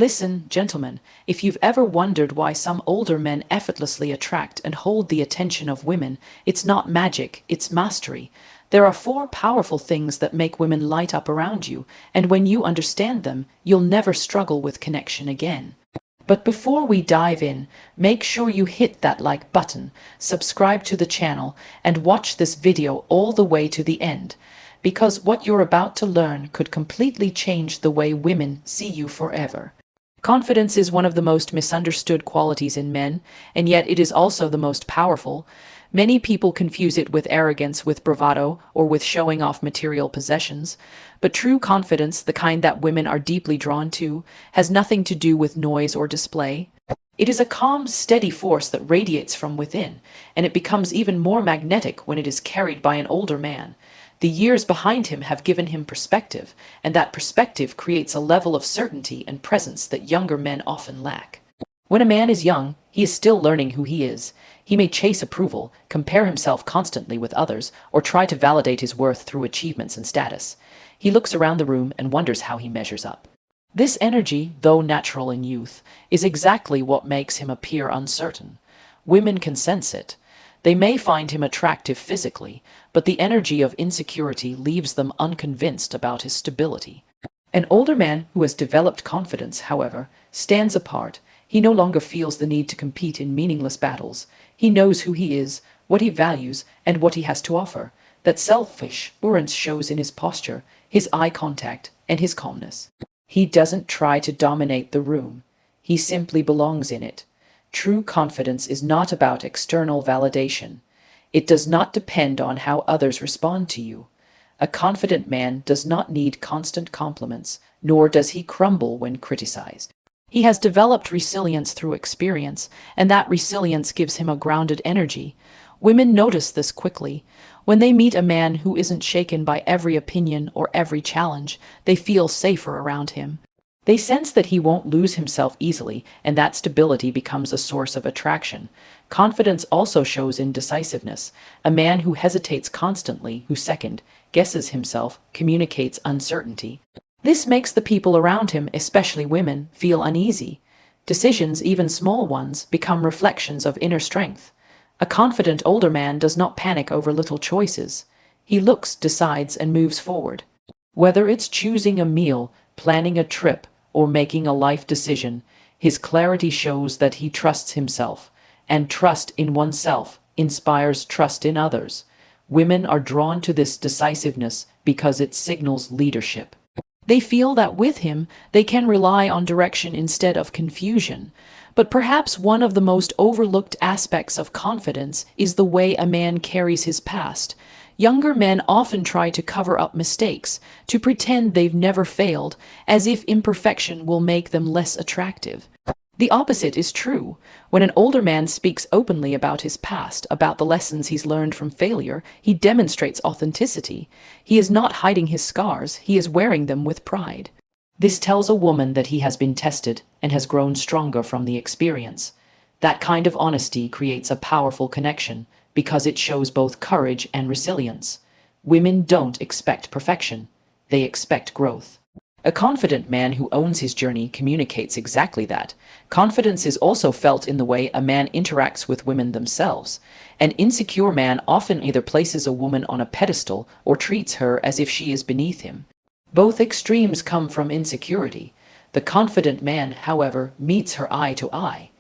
Listen, gentlemen, if you've ever wondered why some older men effortlessly attract and hold the attention of women, it's not magic, it's mastery. There are four powerful things that make women light up around you, and when you understand them, you'll never struggle with connection again. But before we dive in, make sure you hit that like button, subscribe to the channel, and watch this video all the way to the end, because what you're about to learn could completely change the way women see you forever. Confidence is one of the most misunderstood qualities in men, and yet it is also the most powerful. Many people confuse it with arrogance, with bravado, or with showing off material possessions. But true confidence, the kind that women are deeply drawn to, has nothing to do with noise or display. It is a calm, steady force that radiates from within, and it becomes even more magnetic when it is carried by an older man. The years behind him have given him perspective, and that perspective creates a level of certainty and presence that younger men often lack. When a man is young, he is still learning who he is. He may chase approval, compare himself constantly with others, or try to validate his worth through achievements and status. He looks around the room and wonders how he measures up. This energy, though natural in youth, is exactly what makes him appear uncertain. Women can sense it. They may find him attractive physically, but the energy of insecurity leaves them unconvinced about his stability. An older man who has developed confidence, however, stands apart. He no longer feels the need to compete in meaningless battles. He knows who he is, what he values, and what he has to offer. That selfish assurance shows in his posture, his eye contact, and his calmness. He doesn't try to dominate the room. He simply belongs in it. True confidence is not about external validation. It does not depend on how others respond to you. A confident man does not need constant compliments, nor does he crumble when criticized. He has developed resilience through experience, and that resilience gives him a grounded energy. Women notice this quickly. When they meet a man who isn't shaken by every opinion or every challenge, they feel safer around him. They sense that he won't lose himself easily, and that stability becomes a source of attraction. Confidence also shows in decisiveness. A man who hesitates constantly, who second guesses himself, communicates uncertainty. This makes the people around him, especially women, feel uneasy. Decisions, even small ones, become reflections of inner strength. A confident older man does not panic over little choices. He looks, decides, and moves forward. Whether it's choosing a meal, planning a trip, or making a life decision, his clarity shows that he trusts himself, and trust in oneself inspires trust in others. Women are drawn to this decisiveness because it signals leadership. They feel that with him, they can rely on direction instead of confusion. But perhaps one of the most overlooked aspects of confidence is the way a man carries his past. Younger men often try to cover up mistakes, to pretend they've never failed, as if imperfection will make them less attractive. The opposite is true. When an older man speaks openly about his past, about the lessons he's learned from failure, he demonstrates authenticity. He is not hiding his scars, he is wearing them with pride. This tells a woman that he has been tested and has grown stronger from the experience. That kind of honesty creates a powerful connection, because it shows both courage and resilience. Women don't expect perfection, they expect growth. A confident man who owns his journey communicates exactly that. Confidence is also felt in the way a man interacts with women themselves. An insecure man often either places a woman on a pedestal or treats her as if she is beneath him. Both extremes come from insecurity. The confident man, however, meets her eye to eye.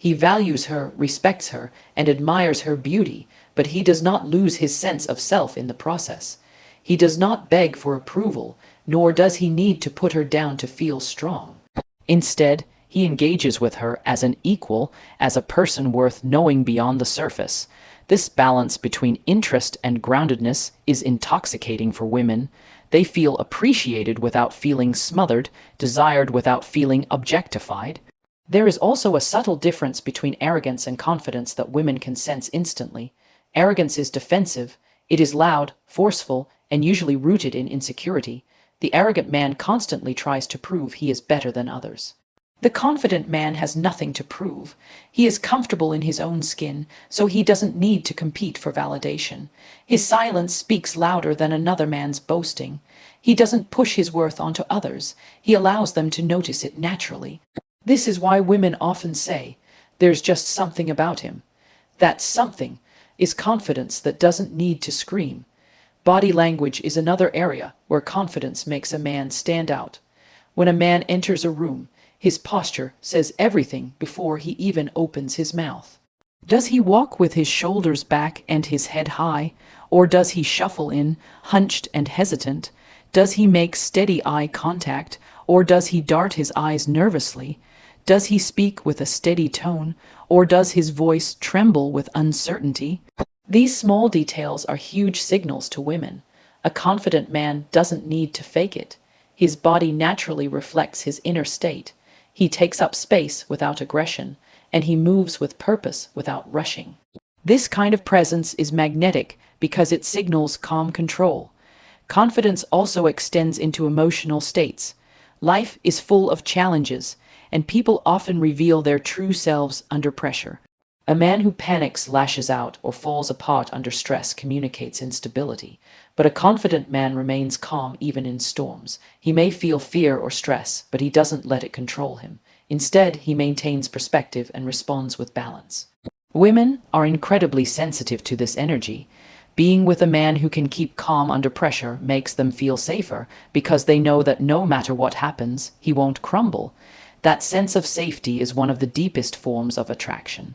He values her, respects her, and admires her beauty, but he does not lose his sense of self in the process. He does not beg for approval, nor does he need to put her down to feel strong. Instead, he engages with her as an equal, as a person worth knowing beyond the surface. This balance between interest and groundedness is intoxicating for women. They feel appreciated without feeling smothered, desired without feeling objectified. There is also a subtle difference between arrogance and confidence that women can sense instantly. Arrogance is defensive, it is loud, forceful, and usually rooted in insecurity. The arrogant man constantly tries to prove he is better than others. The confident man has nothing to prove. He is comfortable in his own skin, so he doesn't need to compete for validation. His silence speaks louder than another man's boasting. He doesn't push his worth onto others, he allows them to notice it naturally. This is why women often say, there's just something about him. That something is confidence that doesn't need to scream. Body language is another area where confidence makes a man stand out. When a man enters a room, his posture says everything before he even opens his mouth. Does he walk with his shoulders back and his head high, or does he shuffle in, hunched and hesitant? Does he make steady eye contact, or does he dart his eyes nervously? Does he speak with a steady tone, or does his voice tremble with uncertainty? These small details are huge signals to women. A confident man doesn't need to fake it. His body naturally reflects his inner state. He takes up space without aggression, and he moves with purpose without rushing. This kind of presence is magnetic because it signals calm control. Confidence also extends into emotional states. Life is full of challenges, and people often reveal their true selves under pressure. A man who panics, lashes out, or falls apart under stress communicates instability, but a confident man remains calm even in storms. He may feel fear or stress, but he doesn't let it control him. Instead, he maintains perspective and responds with balance. Women are incredibly sensitive to this energy. Being with a man who can keep calm under pressure makes them feel safer because they know that no matter what happens, he won't crumble. That sense of safety is one of the deepest forms of attraction.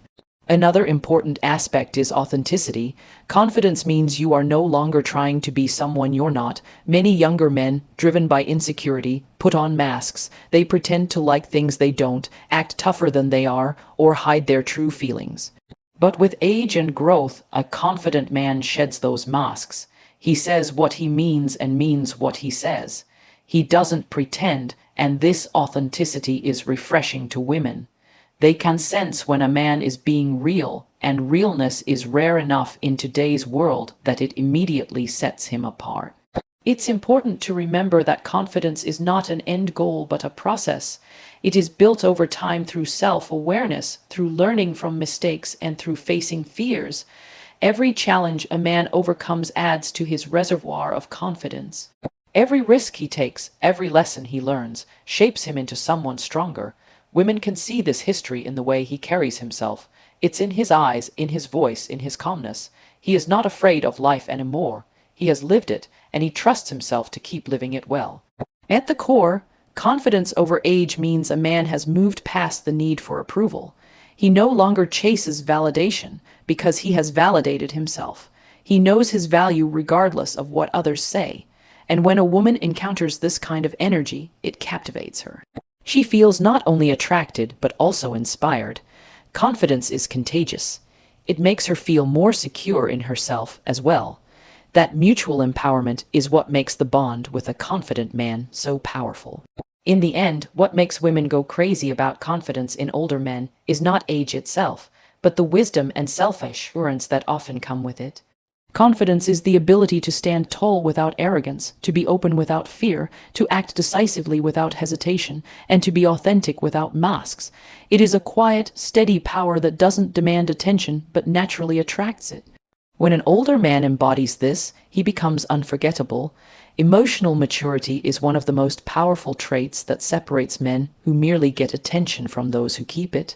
Another important aspect is authenticity. Confidence means you are no longer trying to be someone you're not. Many younger men, driven by insecurity, put on masks. They pretend to like things they don't, act tougher than they are, or hide their true feelings. But with age and growth, a confident man sheds those masks. He says what he means and means what he says. He doesn't pretend, and this authenticity is refreshing to women. They can sense when a man is being real, and realness is rare enough in today's world that it immediately sets him apart. It's important to remember that confidence is not an end goal but a process. It is built over time through self-awareness, through learning from mistakes, and through facing fears. Every challenge a man overcomes adds to his reservoir of confidence. Every risk he takes, every lesson he learns, shapes him into someone stronger. Women can see this history in the way he carries himself. It's in his eyes, in his voice, in his calmness. He is not afraid of life anymore. He has lived it, and he trusts himself to keep living it well. At the core, confidence over age means a man has moved past the need for approval. He no longer chases validation because he has validated himself. He knows his value regardless of what others say. And when a woman encounters this kind of energy, it captivates her. She feels not only attracted, but also inspired. Confidence is contagious. It makes her feel more secure in herself as well. That mutual empowerment is what makes the bond with a confident man so powerful. In the end, what makes women go crazy about confidence in older men is not age itself, but the wisdom and self-assurance that often come with it. Confidence is the ability to stand tall without arrogance, to be open without fear, to act decisively without hesitation, and to be authentic without masks. It is a quiet, steady power that doesn't demand attention but naturally attracts it. When an older man embodies this, he becomes unforgettable. Emotional maturity is one of the most powerful traits that separates men who merely get attention from those who keep it.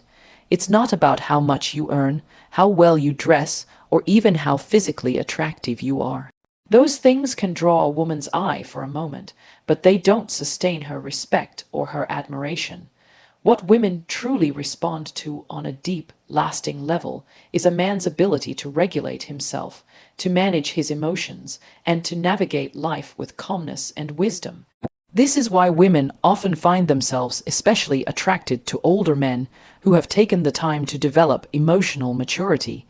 It's not about how much you earn, how well you dress, or even how physically attractive you are. Those things can draw a woman's eye for a moment, but they don't sustain her respect or her admiration. What women truly respond to on a deep, lasting level is a man's ability to regulate himself, to manage his emotions, and to navigate life with calmness and wisdom. This is why women often find themselves especially attracted to older men who have taken the time to develop emotional maturity.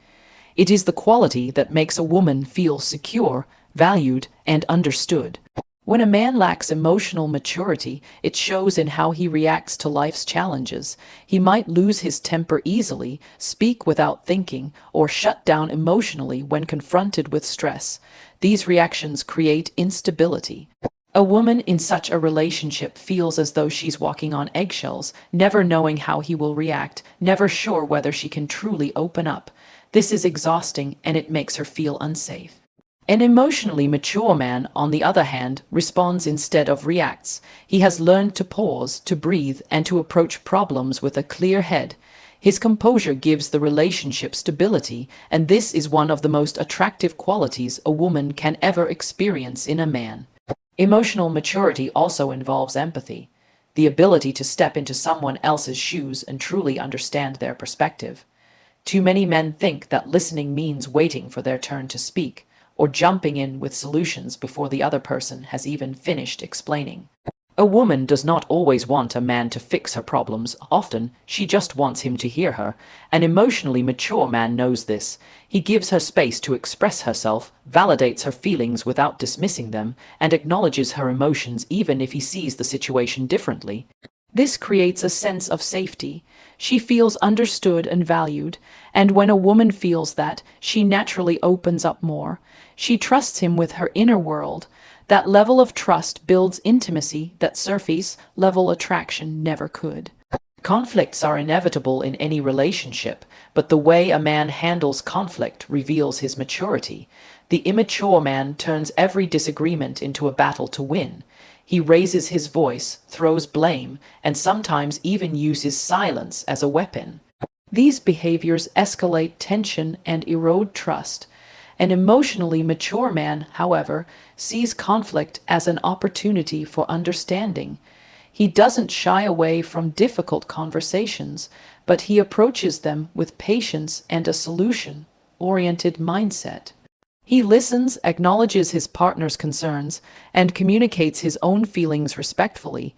It is the quality that makes a woman feel secure, valued, and understood. When a man lacks emotional maturity, it shows in how he reacts to life's challenges. He might lose his temper easily, speak without thinking, or shut down emotionally when confronted with stress. These reactions create instability. A woman in such a relationship feels as though she's walking on eggshells, never knowing how he will react, never sure whether she can truly open up. This is exhausting, and it makes her feel unsafe. An emotionally mature man, on the other hand, responds instead of reacts. He has learned to pause, to breathe, and to approach problems with a clear head. His composure gives the relationship stability, and this is one of the most attractive qualities a woman can ever experience in a man. Emotional maturity also involves empathy, the ability to step into someone else's shoes and truly understand their perspective. Too many men think that listening means waiting for their turn to speak, or jumping in with solutions before the other person has even finished explaining. A woman does not always want a man to fix her problems. Often, she just wants him to hear her. An emotionally mature man knows this. He gives her space to express herself, validates her feelings without dismissing them, and acknowledges her emotions even if he sees the situation differently. This creates a sense of safety. She feels understood and valued, and when a woman feels that, she naturally opens up more. She trusts him with her inner world. That level of trust builds intimacy that surface-level attraction never could. Conflicts are inevitable in any relationship, but the way a man handles conflict reveals his maturity. The immature man turns every disagreement into a battle to win. He raises his voice, throws blame, and sometimes even uses silence as a weapon. These behaviors escalate tension and erode trust. An emotionally mature man, however, sees conflict as an opportunity for understanding. He doesn't shy away from difficult conversations, but he approaches them with patience and a solution-oriented mindset. He listens, acknowledges his partner's concerns, and communicates his own feelings respectfully.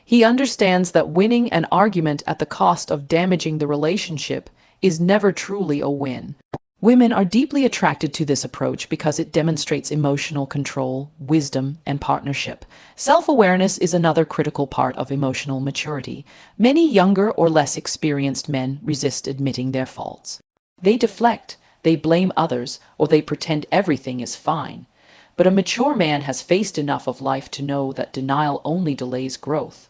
He understands that winning an argument at the cost of damaging the relationship is never truly a win. Women are deeply attracted to this approach because it demonstrates emotional control, wisdom, and partnership. Self-awareness is another critical part of emotional maturity. Many younger or less experienced men resist admitting their faults. They deflect, they blame others, or they pretend everything is fine. But a mature man has faced enough of life to know that denial only delays growth.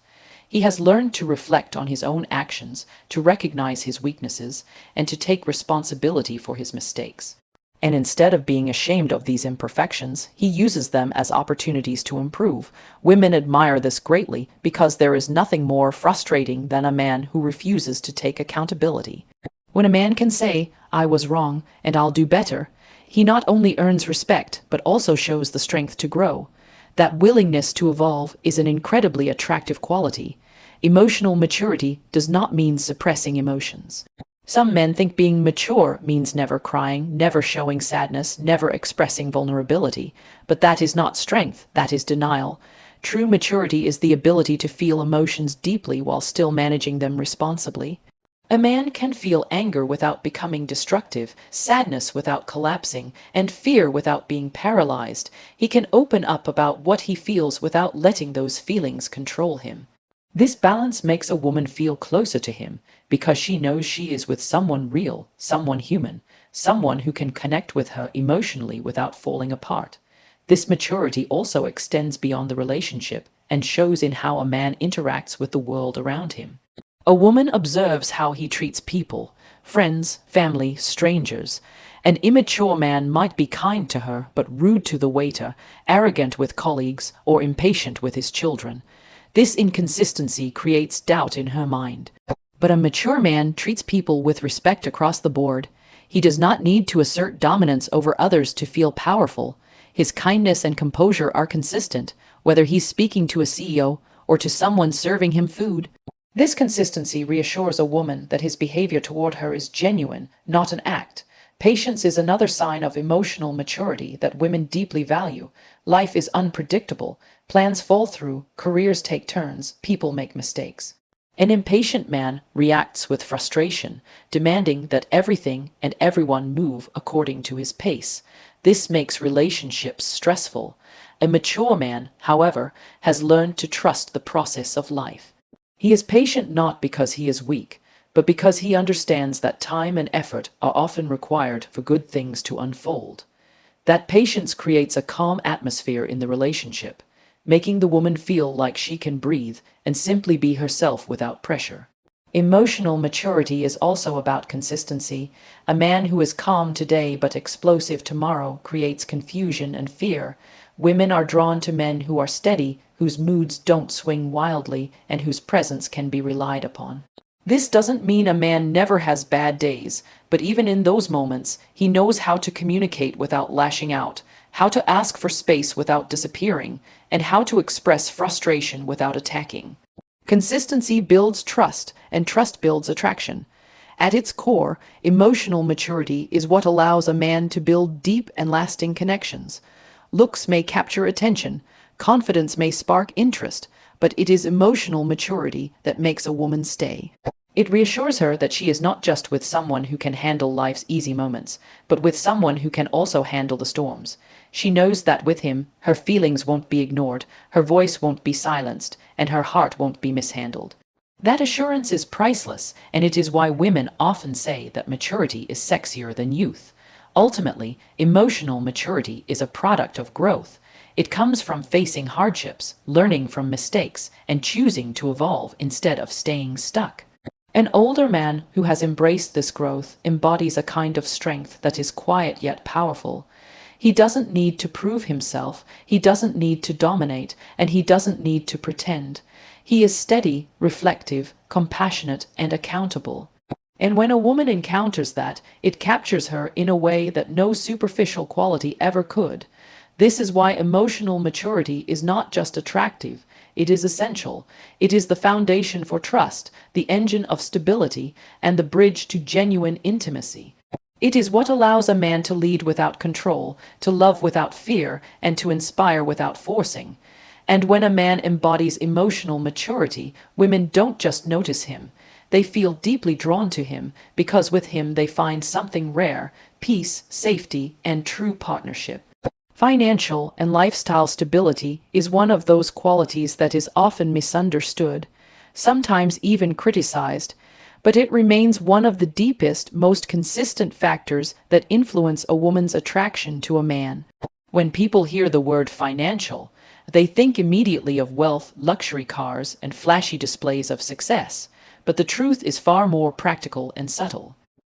He has learned to reflect on his own actions, to recognize his weaknesses, and to take responsibility for his mistakes. And instead of being ashamed of these imperfections, he uses them as opportunities to improve. Women admire this greatly because there is nothing more frustrating than a man who refuses to take accountability. When a man can say, "I was wrong, and I'll do better," he not only earns respect, but also shows the strength to grow. That willingness to evolve is an incredibly attractive quality. Emotional maturity does not mean suppressing emotions. Some men think being mature means never crying, never showing sadness, never expressing vulnerability. But that is not strength, that is denial. True maturity is the ability to feel emotions deeply while still managing them responsibly. A man can feel anger without becoming destructive, sadness without collapsing, and fear without being paralyzed. He can open up about what he feels without letting those feelings control him. This balance makes a woman feel closer to him because she knows she is with someone real, someone human, someone who can connect with her emotionally without falling apart. This maturity also extends beyond the relationship and shows in how a man interacts with the world around him. A woman observes how he treats people, friends, family, strangers. An immature man might be kind to her, but rude to the waiter, arrogant with colleagues, or impatient with his children. This inconsistency creates doubt in her mind. But a mature man treats people with respect across the board. He does not need to assert dominance over others to feel powerful. His kindness and composure are consistent, whether he's speaking to a CEO or to someone serving him food. This consistency reassures a woman that his behavior toward her is genuine, not an act. Patience is another sign of emotional maturity that women deeply value. Life is unpredictable. Plans fall through, careers take turns, people make mistakes. An impatient man reacts with frustration, demanding that everything and everyone move according to his pace. This makes relationships stressful. A mature man, however, has learned to trust the process of life. He is patient not because he is weak, but because he understands that time and effort are often required for good things to unfold. That patience creates a calm atmosphere in the relationship, making the woman feel like she can breathe and simply be herself without pressure. Emotional maturity is also about consistency. A man who is calm today but explosive tomorrow creates confusion and fear. Women are drawn to men who are steady, whose moods don't swing wildly, and whose presence can be relied upon. This doesn't mean a man never has bad days, but even in those moments, he knows how to communicate without lashing out, how to ask for space without disappearing, and how to express frustration without attacking. Consistency builds trust, and trust builds attraction. At its core, emotional maturity is what allows a man to build deep and lasting connections. Looks may capture attention, confidence may spark interest, but it is emotional maturity that makes a woman stay. It reassures her that she is not just with someone who can handle life's easy moments, but with someone who can also handle the storms. She knows that with him, her feelings won't be ignored, her voice won't be silenced, and her heart won't be mishandled. That assurance is priceless, and it is why women often say that maturity is sexier than youth. Ultimately, emotional maturity is a product of growth. It comes from facing hardships, learning from mistakes, and choosing to evolve instead of staying stuck. An older man who has embraced this growth embodies a kind of strength that is quiet yet powerful. He doesn't need to prove himself, he doesn't need to dominate, and he doesn't need to pretend. He is steady, reflective, compassionate, and accountable. And when a woman encounters that, it captures her in a way that no superficial quality ever could. This is why emotional maturity is not just attractive, it is essential. It is the foundation for trust, the engine of stability, and the bridge to genuine intimacy. It is what allows a man to lead without control, to love without fear, and to inspire without forcing. And when a man embodies emotional maturity, women don't just notice him. They feel deeply drawn to him, because with him they find something rare: peace, safety, and true partnership. Financial and lifestyle stability is one of those qualities that is often misunderstood, sometimes even criticized, but it remains one of the deepest, most consistent factors that influence a woman's attraction to a man. When people hear the word financial, they think immediately of wealth, luxury cars, and flashy displays of success, but the truth is far more practical and subtle.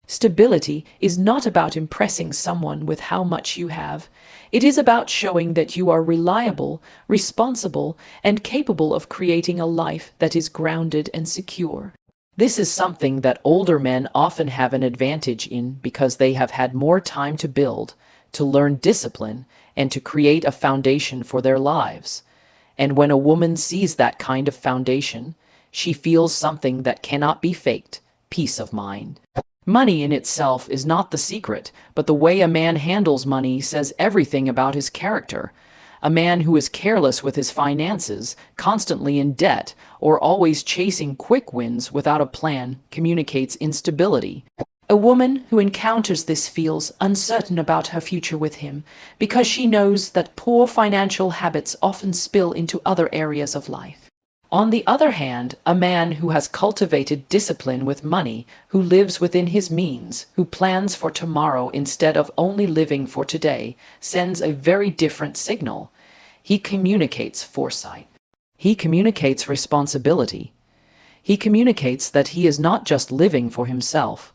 Stability is not about impressing someone with how much you have. It is about showing that you are reliable, responsible, and capable of creating a life that is grounded and secure. This is something that older men often have an advantage in because they have had more time to build, to learn discipline, and to create a foundation for their lives. And when a woman sees that kind of foundation, she feels something that cannot be faked: peace of mind. Money in itself is not the secret, but the way a man handles money says everything about his character. A man who is careless with his finances, constantly in debt, or always chasing quick wins without a plan communicates instability. A woman who encounters this feels uncertain about her future with him because she knows that poor financial habits often spill into other areas of life. On the other hand, a man who has cultivated discipline with money, who lives within his means, who plans for tomorrow instead of only living for today, sends a very different signal. He communicates foresight. He communicates responsibility. He communicates that he is not just living for himself,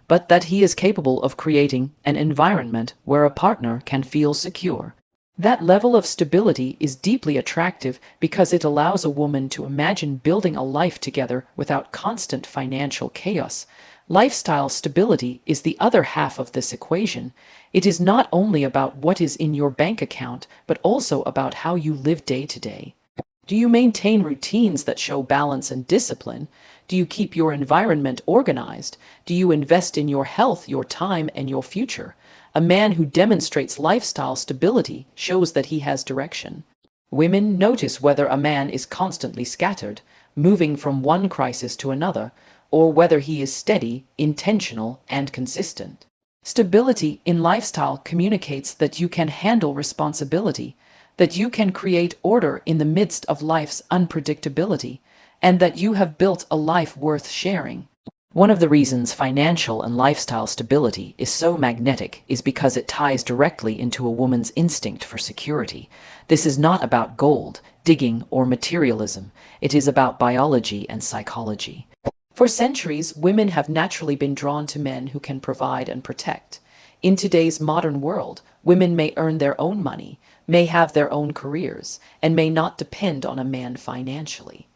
but that he is capable of creating an environment where a partner can feel secure. That level of stability is deeply attractive because it allows a woman to imagine building a life together without constant financial chaos. Lifestyle stability is the other half of this equation. It is not only about what is in your bank account, but also about how you live day to day. Do you maintain routines that show balance and discipline? Do you keep your environment organized? Do you invest in your health, your time, and your future? A man who demonstrates lifestyle stability shows that he has direction. Women notice whether a man is constantly scattered, moving from one crisis to another, or whether he is steady, intentional, and consistent. Stability in lifestyle communicates that you can handle responsibility, that you can create order in the midst of life's unpredictability, and that you have built a life worth sharing. One of the reasons financial and lifestyle stability is so magnetic is because it ties directly into a woman's instinct for security. This is not about gold, digging, or materialism. It is about biology and psychology. For centuries, women have naturally been drawn to men who can provide and protect. In today's modern world, women may earn their own money, may have their own careers, and may not depend on a man financially.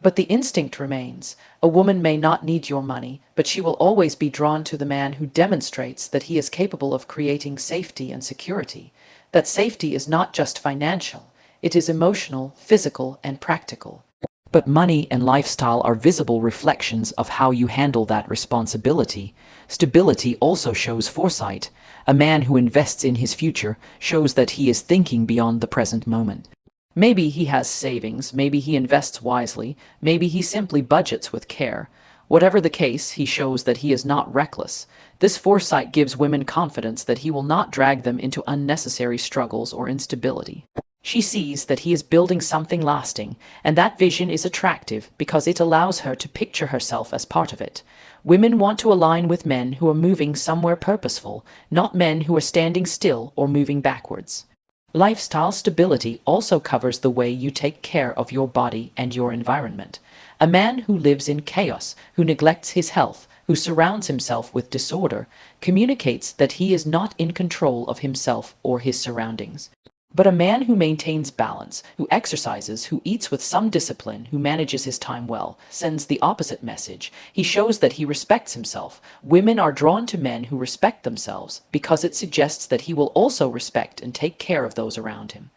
But the instinct remains. A woman may not need your money, but she will always be drawn to the man who demonstrates that he is capable of creating safety and security. That safety is not just financial, it is emotional, physical, and practical. But money and lifestyle are visible reflections of how you handle that responsibility. Stability also shows foresight. A man who invests in his future shows that he is thinking beyond the present moment. Maybe he has savings, maybe he invests wisely, maybe he simply budgets with care. Whatever the case, he shows that he is not reckless. This foresight gives women confidence that he will not drag them into unnecessary struggles or instability. She sees that he is building something lasting, and that vision is attractive because it allows her to picture herself as part of it. Women want to align with men who are moving somewhere purposeful, not men who are standing still or moving backwards. Lifestyle stability also covers the way you take care of your body and your environment. A man who lives in chaos, who neglects his health, who surrounds himself with disorder, communicates that he is not in control of himself or his surroundings. But a man who maintains balance, who exercises, who eats with some discipline, who manages his time well, sends the opposite message. He shows that he respects himself. Women are drawn to men who respect themselves because it suggests that he will also respect and take care of those around him.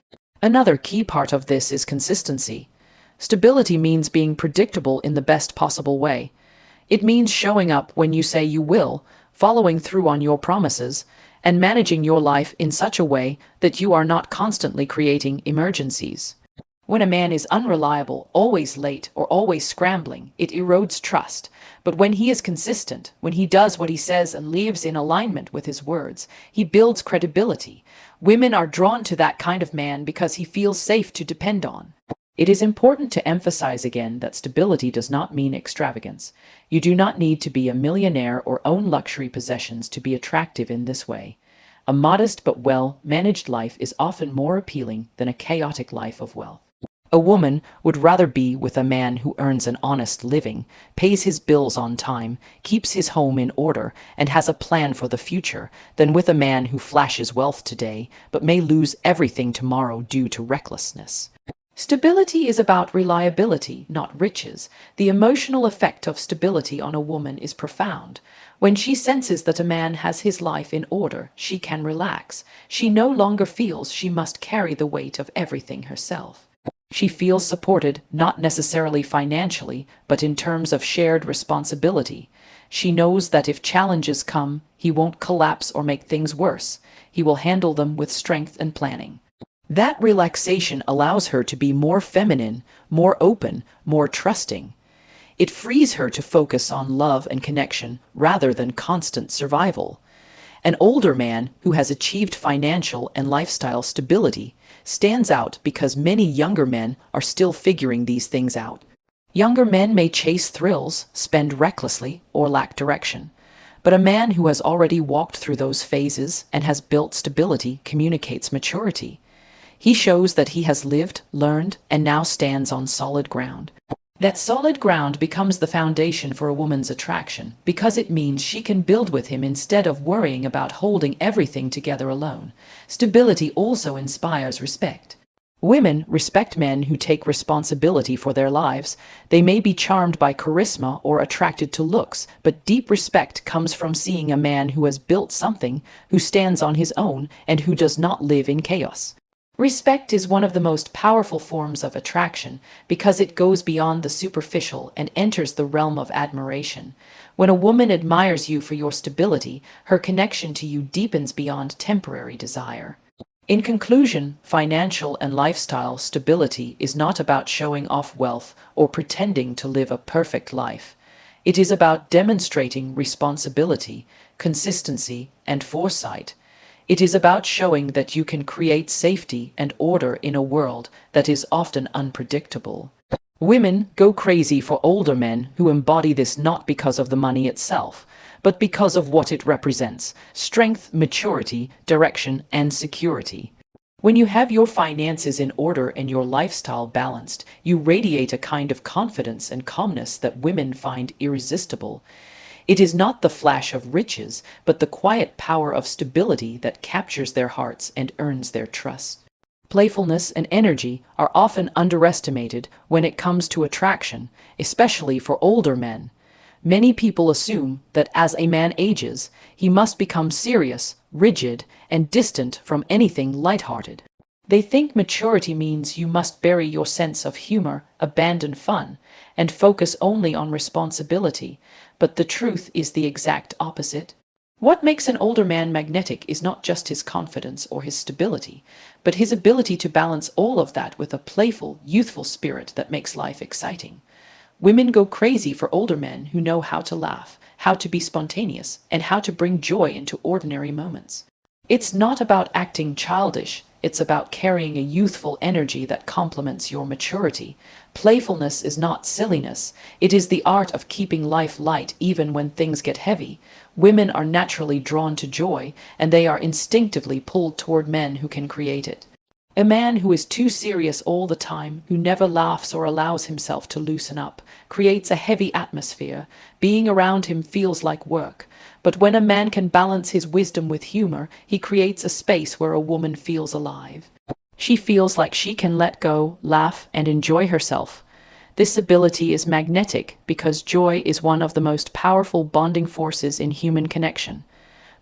Another key part of this is consistency. Stability means being predictable in the best possible way. It means showing up when you say you will, following through on your promises, and managing your life in such a way that you are not constantly creating emergencies. When a man is unreliable, always late, or always scrambling, it erodes trust. But when he is consistent, when he does what he says and lives in alignment with his words, he builds credibility. Women are drawn to that kind of man because he feels safe to depend on. It is important to emphasize again that stability does not mean extravagance. You do not need to be a millionaire or own luxury possessions to be attractive in this way. A modest but well-managed life is often more appealing than a chaotic life of wealth. A woman would rather be with a man who earns an honest living, pays his bills on time, keeps his home in order, and has a plan for the future, than with a man who flashes wealth today but may lose everything tomorrow due to recklessness. Stability is about reliability, not riches. The emotional effect of stability on a woman is profound. When she senses that a man has his life in order, she can relax. She no longer feels she must carry the weight of everything herself. She feels supported, not necessarily financially, but in terms of shared responsibility. She knows that if challenges come, he won't collapse or make things worse. He will handle them with strength and planning. That relaxation allows her to be more feminine, more open, more trusting. It frees her to focus on love and connection rather than constant survival. An older man who has achieved financial and lifestyle stability stands out because many younger men are still figuring these things out. Younger men may chase thrills, spend recklessly, or lack direction. But a man who has already walked through those phases and has built stability communicates maturity. He shows that he has lived, learned, and now stands on solid ground. That solid ground becomes the foundation for a woman's attraction because it means she can build with him instead of worrying about holding everything together alone. Stability also inspires respect. Women respect men who take responsibility for their lives. They may be charmed by charisma or attracted to looks, but deep respect comes from seeing a man who has built something, who stands on his own, and who does not live in chaos. Respect is one of the most powerful forms of attraction because it goes beyond the superficial and enters the realm of admiration. When a woman admires you for your stability, her connection to you deepens beyond temporary desire. In conclusion, financial and lifestyle stability is not about showing off wealth or pretending to live a perfect life. It is about demonstrating responsibility, consistency, and foresight. It is about showing that you can create safety and order in a world that is often unpredictable. Women go crazy for older men who embody this not because of the money itself, but because of what it represents: strength, maturity, direction, and security. When you have your finances in order and your lifestyle balanced, you radiate a kind of confidence and calmness that women find irresistible. It is not the flash of riches, but the quiet power of stability that captures their hearts and earns their trust. Playfulness and energy are often underestimated when it comes to attraction, especially for older men. Many people assume that as a man ages, he must become serious, rigid, and distant from anything lighthearted. They think maturity means you must bury your sense of humor, abandon fun, and focus only on responsibility, but the truth is the exact opposite. What makes an older man magnetic is not just his confidence or his stability, but his ability to balance all of that with a playful, youthful spirit that makes life exciting. Women go crazy for older men who know how to laugh, how to be spontaneous, and how to bring joy into ordinary moments. It's not about acting childish, it's about carrying a youthful energy that complements your maturity. Playfulness is not silliness, it is the art of keeping life light even when things get heavy. Women are naturally drawn to joy, and they are instinctively pulled toward men who can create it. A man who is too serious all the time, who never laughs or allows himself to loosen up, creates a heavy atmosphere. Being around him feels like work. But when a man can balance his wisdom with humor, he creates a space where a woman feels alive. She feels like she can let go, laugh, and enjoy herself. This ability is magnetic because joy is one of the most powerful bonding forces in human connection.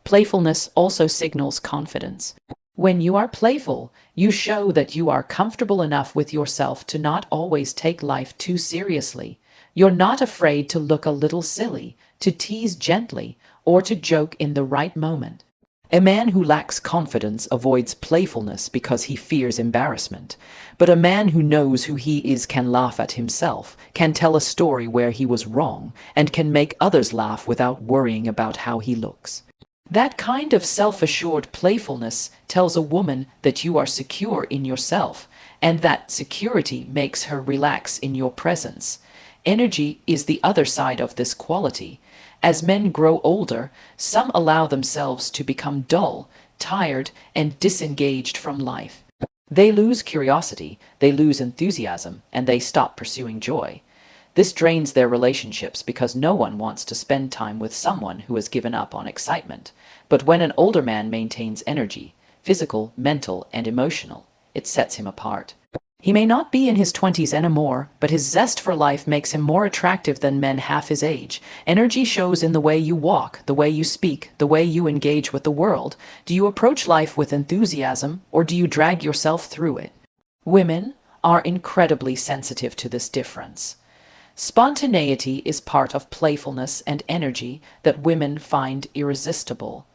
Playfulness also signals confidence. When you are playful, you show that you are comfortable enough with yourself to not always take life too seriously. You're not afraid to look a little silly, to tease gently, or to joke in the right moment. A man who lacks confidence avoids playfulness because he fears embarrassment. But a man who knows who he is can laugh at himself, can tell a story where he was wrong, and can make others laugh without worrying about how he looks. That kind of self-assured playfulness tells a woman that you are secure in yourself, and that security makes her relax in your presence. Energy is the other side of this quality. As men grow older, some allow themselves to become dull, tired, and disengaged from life. They lose curiosity, they lose enthusiasm, and they stop pursuing joy. This drains their relationships because no one wants to spend time with someone who has given up on excitement. But when an older man maintains energy, physical, mental, and emotional, it sets him apart. He may not be in his 20s anymore, but his zest for life makes him more attractive than men half his age. Energy shows in the way you walk, the way you speak, the way you engage with the world. Do you approach life with enthusiasm, or do you drag yourself through it? Women are incredibly sensitive to this difference. Spontaneity is part of playfulness and energy that women find irresistible.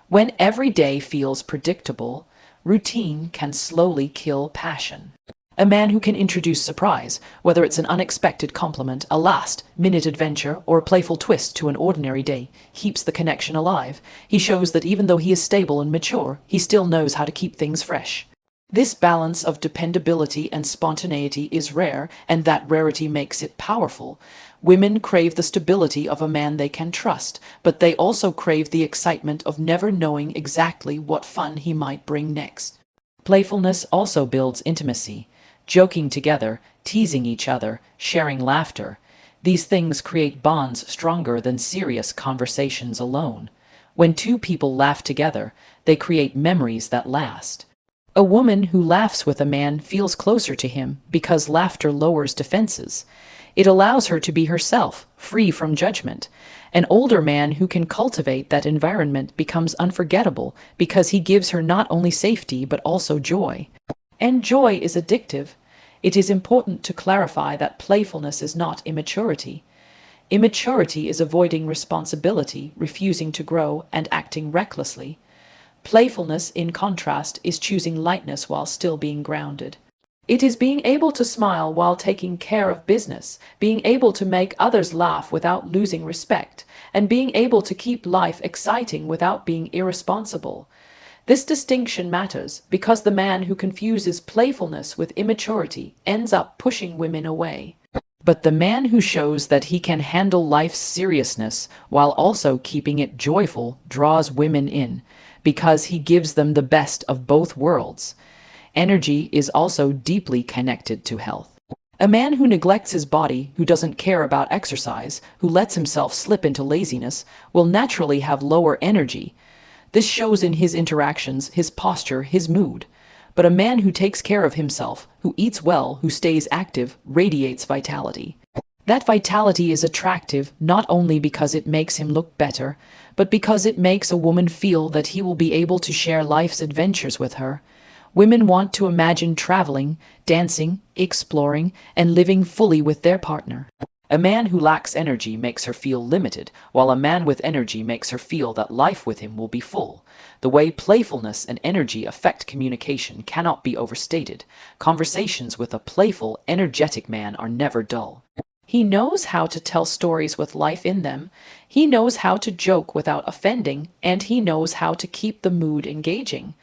When every day feels predictable, routine can slowly kill passion. A man who can introduce surprise, whether it's an unexpected compliment, a last-minute adventure, or a playful twist to an ordinary day, keeps the connection alive. He shows that even though he is stable and mature, he still knows how to keep things fresh. This balance of dependability and spontaneity is rare, and that rarity makes it powerful. Women crave the stability of a man they can trust, but they also crave the excitement of never knowing exactly what fun he might bring next. Playfulness also builds intimacy. Joking together, teasing each other, sharing laughter. These things create bonds stronger than serious conversations alone. When two people laugh together, they create memories that last. A woman who laughs with a man feels closer to him because laughter lowers defenses. It allows her to be herself, free from judgment. An older man who can cultivate that environment becomes unforgettable because he gives her not only safety but also joy. And joy is addictive. It is important to clarify that playfulness is not immaturity. Immaturity is avoiding responsibility, refusing to grow, and acting recklessly. Playfulness, in contrast, is choosing lightness while still being grounded. It is being able to smile while taking care of business, being able to make others laugh without losing respect, and being able to keep life exciting without being irresponsible. This distinction matters because the man who confuses playfulness with immaturity ends up pushing women away. But the man who shows that he can handle life's seriousness while also keeping it joyful draws women in, because he gives them the best of both worlds. Energy is also deeply connected to health. A man who neglects his body, who doesn't care about exercise, who lets himself slip into laziness, will naturally have lower energy. This shows in his interactions, his posture, his mood. But a man who takes care of himself, who eats well, who stays active, radiates vitality. That vitality is attractive not only because it makes him look better, but because it makes a woman feel that he will be able to share life's adventures with her. Women want to imagine traveling, dancing, exploring, and living fully with their partner. A man who lacks energy makes her feel limited, while a man with energy makes her feel that life with him will be full. The way playfulness and energy affect communication cannot be overstated. Conversations with a playful, energetic man are never dull. He knows how to tell stories with life in them. He knows how to joke without offending, and he knows how to keep the mood engaging.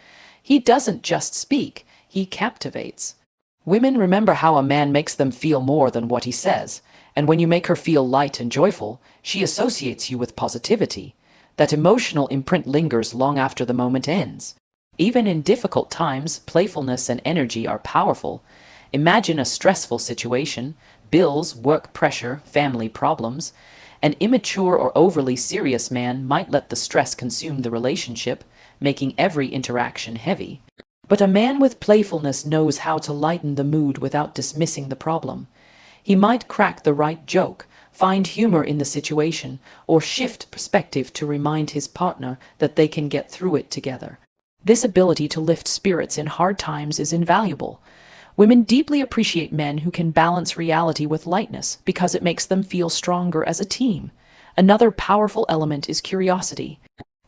He doesn't just speak, he captivates. Women remember how a man makes them feel more than what he says, and when you make her feel light and joyful, she associates you with positivity. That emotional imprint lingers long after the moment ends. Even in difficult times, playfulness and energy are powerful. Imagine a stressful situation, bills, work pressure, family problems. An immature or overly serious man might let the stress consume the relationship, making every interaction heavy. But a man with playfulness knows how to lighten the mood without dismissing the problem. He might crack the right joke, find humor in the situation, or shift perspective to remind his partner that they can get through it together. This ability to lift spirits in hard times is invaluable. Women deeply appreciate men who can balance reality with lightness because it makes them feel stronger as a team. Another powerful element is curiosity.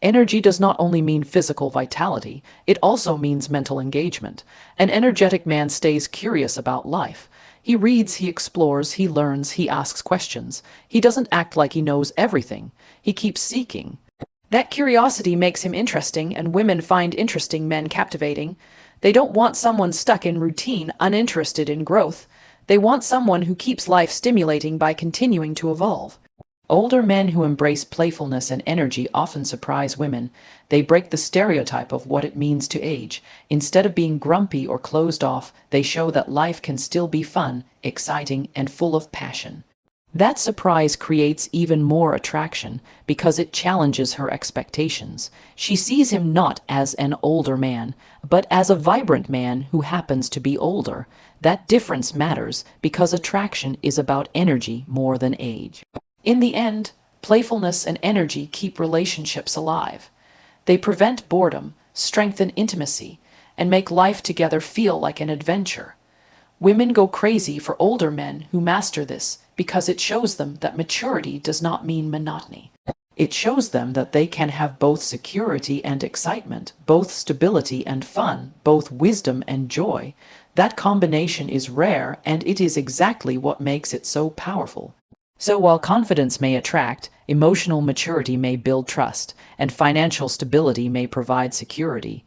Energy does not only mean physical vitality, it also means mental engagement. An energetic man stays curious about life. He reads, he explores, he learns, he asks questions. He doesn't act like he knows everything. He keeps seeking. That curiosity makes him interesting, and women find interesting men captivating. They don't want someone stuck in routine, uninterested in growth. They want someone who keeps life stimulating by continuing to evolve. Older men who embrace playfulness and energy often surprise women. They break the stereotype of what it means to age. Instead of being grumpy or closed off, they show that life can still be fun, exciting, and full of passion. That surprise creates even more attraction because it challenges her expectations. She sees him not as an older man, but as a vibrant man who happens to be older. That difference matters because attraction is about energy more than age. In the end, playfulness and energy keep relationships alive. They prevent boredom, strengthen intimacy, and make life together feel like an adventure. Women go crazy for older men who master this because it shows them that maturity does not mean monotony. It shows them that they can have both security and excitement, both stability and fun, both wisdom and joy. That combination is rare, and it is exactly what makes it so powerful. So while confidence may attract, emotional maturity may build trust, and financial stability may provide security,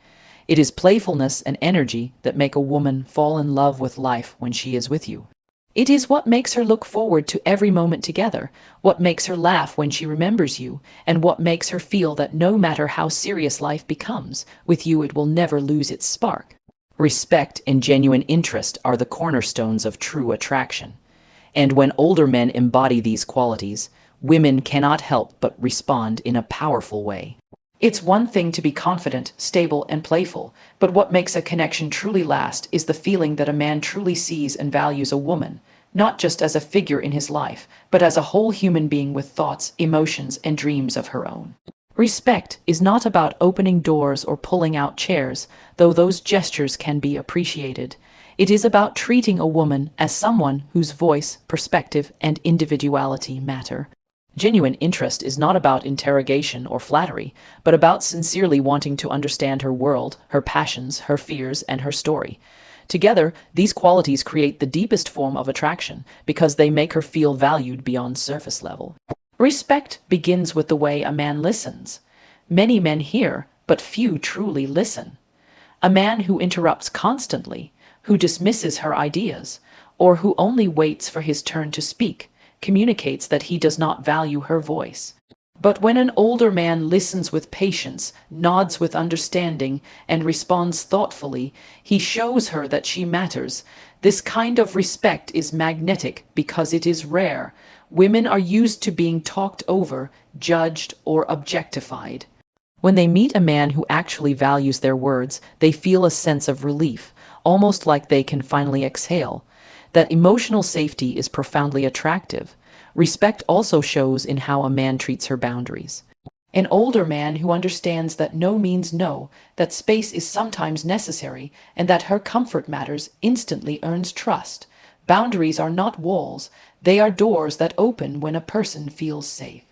it is playfulness and energy that make a woman fall in love with life when she is with you. It is what makes her look forward to every moment together, what makes her laugh when she remembers you, and what makes her feel that no matter how serious life becomes, with you it will never lose its spark. Respect and genuine interest are the cornerstones of true attraction. And when older men embody these qualities, women cannot help but respond in a powerful way. It's one thing to be confident, stable, and playful, but what makes a connection truly last is the feeling that a man truly sees and values a woman, not just as a figure in his life, but as a whole human being with thoughts, emotions, and dreams of her own. Respect is not about opening doors or pulling out chairs, though those gestures can be appreciated. It is about treating a woman as someone whose voice, perspective, and individuality matter. Genuine interest is not about interrogation or flattery, but about sincerely wanting to understand her world, her passions, her fears, and her story. Together, these qualities create the deepest form of attraction because they make her feel valued beyond surface level. Respect begins with the way a man listens. Many men hear, but few truly listen. A man who interrupts constantly, who dismisses her ideas, or who only waits for his turn to speak, communicates that he does not value her voice. But when an older man listens with patience, nods with understanding, and responds thoughtfully, he shows her that she matters. This kind of respect is magnetic because it is rare. Women are used to being talked over, judged, or objectified. When they meet a man who actually values their words, they feel a sense of relief, almost like they can finally exhale. That emotional safety is profoundly attractive. Respect also shows in how a man treats her boundaries. An older man who understands that no means no, that space is sometimes necessary, and that her comfort matters instantly earns trust. Boundaries are not walls, they are doors that open when a person feels safe.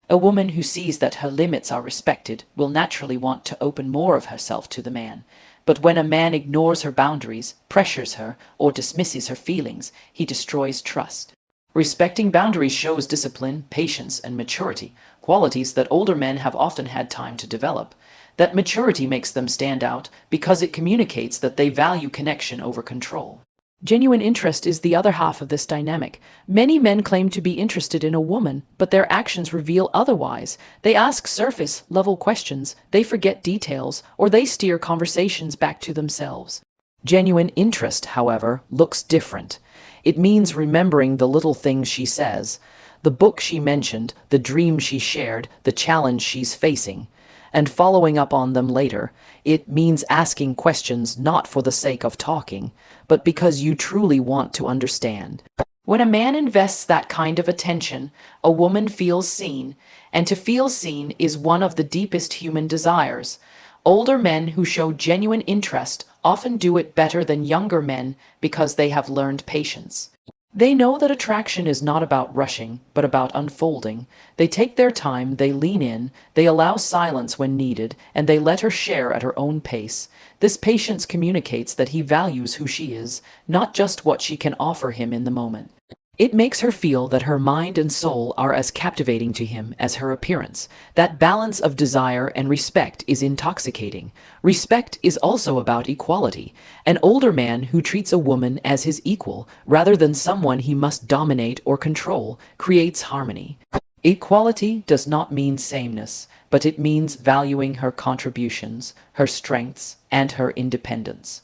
A woman who sees that her limits are respected will naturally want to open more of herself to the man. But when a man ignores her boundaries, pressures her, or dismisses her feelings, he destroys trust. Respecting boundaries shows discipline, patience, and maturity, qualities that older men have often had time to develop. That maturity makes them stand out because it communicates that they value connection over control. Genuine interest is the other half of this dynamic. Many men claim to be interested in a woman, but their actions reveal otherwise. They ask surface-level questions, they forget details, or they steer conversations back to themselves. Genuine interest, however, looks different. It means remembering the little things she says, the book she mentioned, the dream she shared, the challenge she's facing, and following up on them later. It means asking questions not for the sake of talking, but because you truly want to understand. When a man invests that kind of attention, a woman feels seen, and to feel seen is one of the deepest human desires. Older men who show genuine interest often do it better than younger men because they have learned patience. They know that attraction is not about rushing, but about unfolding. They take their time, they lean in, they allow silence when needed, and they let her share at her own pace. This patience communicates that he values who she is, not just what she can offer him in the moment. It makes her feel that her mind and soul are as captivating to him as her appearance. That balance of desire and respect is intoxicating. Respect is also about equality. An older man who treats a woman as his equal, rather than someone he must dominate or control, creates harmony. Equality does not mean sameness, but it means valuing her contributions, her strengths, and her independence.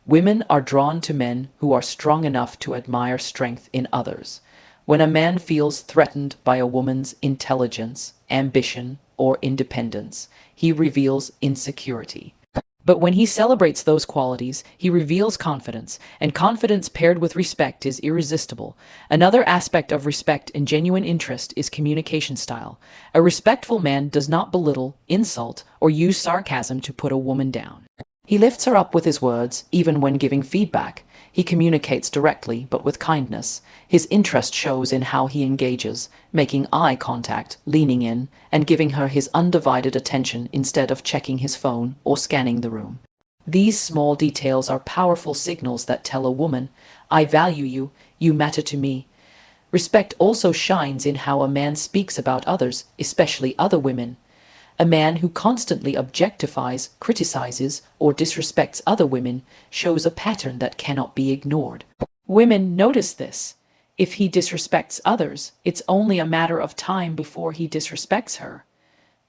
Women are drawn to men who are strong enough to admire strength in others. When a man feels threatened by a woman's intelligence, ambition, or independence, he reveals insecurity. But when he celebrates those qualities, he reveals confidence, and confidence paired with respect is irresistible. Another aspect of respect and genuine interest is communication style. A respectful man does not belittle, insult, or use sarcasm to put a woman down. He lifts her up with his words, even when giving feedback. He communicates directly, but with kindness. His interest shows in how he engages, making eye contact, leaning in, and giving her his undivided attention instead of checking his phone or scanning the room. These small details are powerful signals that tell a woman, "I value you, you matter to me." Respect also shines in how a man speaks about others, especially other women. A man who constantly objectifies, criticizes, or disrespects other women shows a pattern that cannot be ignored. Women notice this. If he disrespects others, it's only a matter of time before he disrespects her.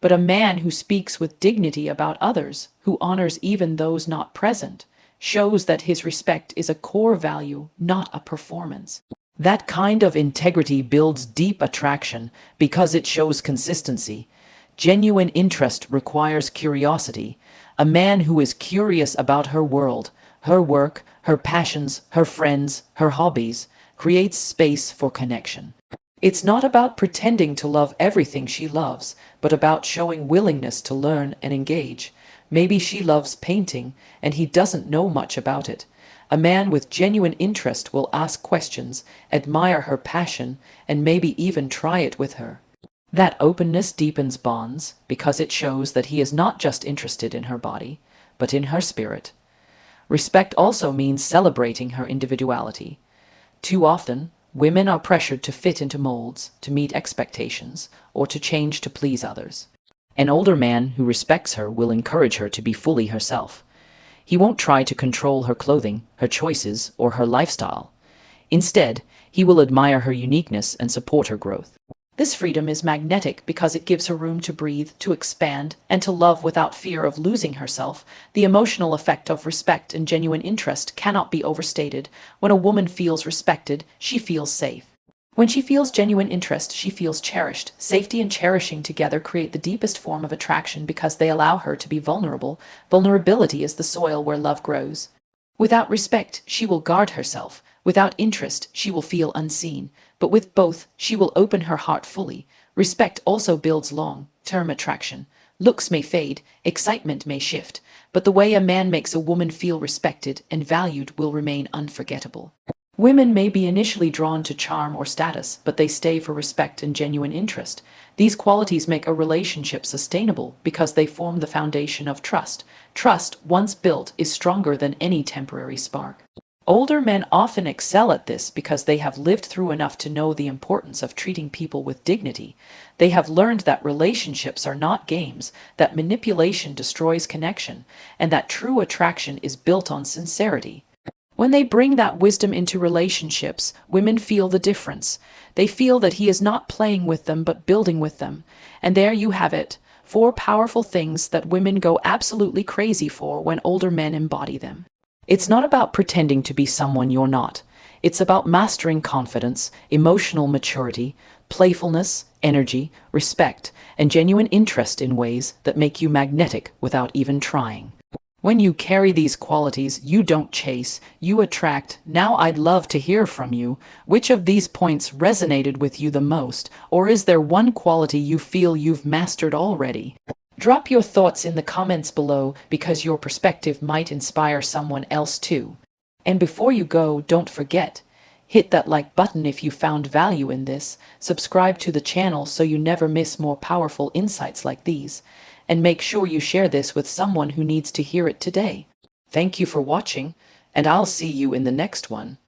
But a man who speaks with dignity about others, who honors even those not present, shows that his respect is a core value, not a performance. That kind of integrity builds deep attraction because it shows consistency. Genuine interest requires curiosity. A man who is curious about her world, her work, her passions, her friends, her hobbies, creates space for connection. It's not about pretending to love everything she loves, but about showing willingness to learn and engage. Maybe she loves painting, and he doesn't know much about it. A man with genuine interest will ask questions, admire her passion, and maybe even try it with her. That openness deepens bonds because it shows that he is not just interested in her body, but in her spirit. Respect also means celebrating her individuality. Too often, women are pressured to fit into molds, to meet expectations, or to change to please others. An older man who respects her will encourage her to be fully herself. He won't try to control her clothing, her choices, or her lifestyle. Instead, he will admire her uniqueness and support her growth. This freedom is magnetic because it gives her room to breathe, to expand, and to love without fear of losing herself. The emotional effect of respect and genuine interest cannot be overstated. When a woman feels respected, she feels safe. When she feels genuine interest, she feels cherished. Safety and cherishing together create the deepest form of attraction because they allow her to be vulnerable. Vulnerability is the soil where love grows. Without respect, she will guard herself. Without interest, she will feel unseen. But with both, she will open her heart fully. Respect also builds long-term attraction. Looks may fade, excitement may shift, but the way a man makes a woman feel respected and valued will remain unforgettable. Women may be initially drawn to charm or status, but they stay for respect and genuine interest. These qualities make a relationship sustainable because they form the foundation of trust. Trust, once built, is stronger than any temporary spark. Older men often excel at this because they have lived through enough to know the importance of treating people with dignity. They have learned that relationships are not games, that manipulation destroys connection, and that true attraction is built on sincerity. When they bring that wisdom into relationships, women feel the difference. They feel that he is not playing with them but building with them. And there you have it, 4 powerful things that women go absolutely crazy for when older men embody them. It's not about pretending to be someone you're not. It's about mastering confidence, emotional maturity, playfulness, energy, respect, and genuine interest in ways that make you magnetic without even trying. When you carry these qualities, you don't chase, you attract. Now I'd love to hear from you. Which of these points resonated with you the most? Or is there one quality you feel you've mastered already? Drop your thoughts in the comments below because your perspective might inspire someone else too. And before you go, don't forget, hit that like button if you found value in this, subscribe to the channel so you never miss more powerful insights like these, and make sure you share this with someone who needs to hear it today. Thank you for watching, and I'll see you in the next one.